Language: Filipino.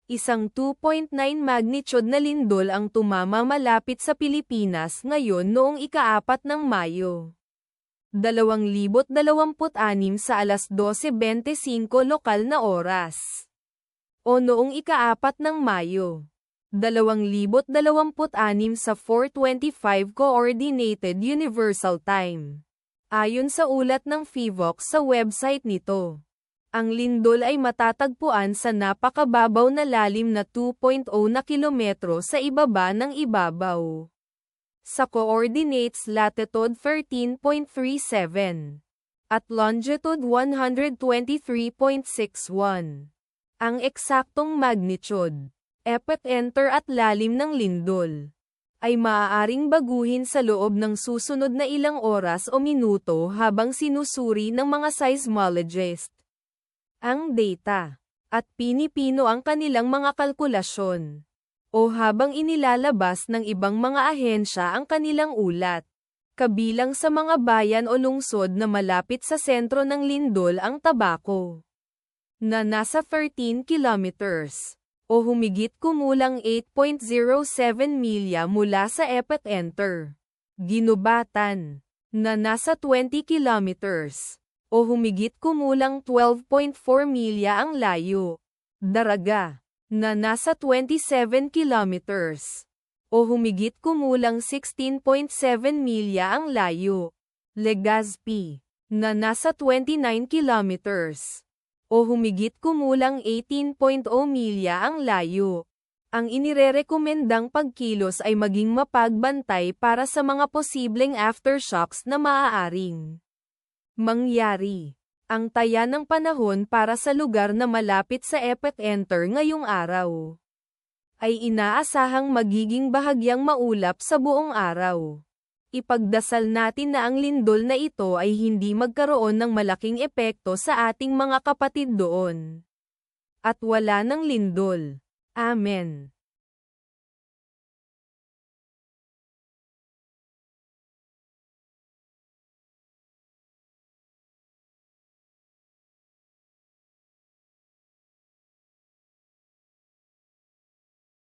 Isang 2.9 magnitude na lindol ang tumama malapit sa Pilipinas ngayon noong ika-4 ng Mayo. 2026 sa alas 12:25 lokal na oras. O noong ika-4 ng Mayo. 2026 sa 4:25 Coordinated Universal Time. Ayon sa ulat ng PHIVOLCS sa website nito. Ang lindol ay matatagpuan sa napakababaw na lalim na 2.0 na kilometro sa ibaba ng ibabaw. Sa coordinates latitude 13.37 at longitude 123.61. Ang eksaktong magnitude, epicenter at lalim ng lindol ay maaaring baguhin sa loob ng susunod na ilang oras o minuto habang sinusuri ng mga seismologists ang data, at pinipino ang kanilang mga kalkulasyon, o habang inilalabas ng ibang mga ahensya ang kanilang ulat. Kabilang sa mga bayan o lungsod na malapit sa sentro ng lindol ang Tabaco, na nasa 13 kilometers, o humigit kumulang 8.07 milya mula sa epicenter. Ginubatan, na nasa 20 kilometers, o humigit kumulang 12.4 milya ang layo. Daraga, na nasa 27 kilometers, o humigit kumulang 16.7 milya ang layo. Legazpi, na nasa 29 kilometers, o humigit kumulang 18.0 milya ang layo. Ang inirerekomendang pagkilos ay maging mapagbantay para sa mga posibleng aftershocks na maaaring mangyari. Ang taya ng panahon para sa lugar na malapit sa epicenter ngayong araw ay inaasahang magiging bahagyang maulap sa buong araw. Ipagdasal natin na ang lindol na ito ay hindi magkaroon ng malaking epekto sa ating mga kapatid doon. At wala ng lindol. Amen.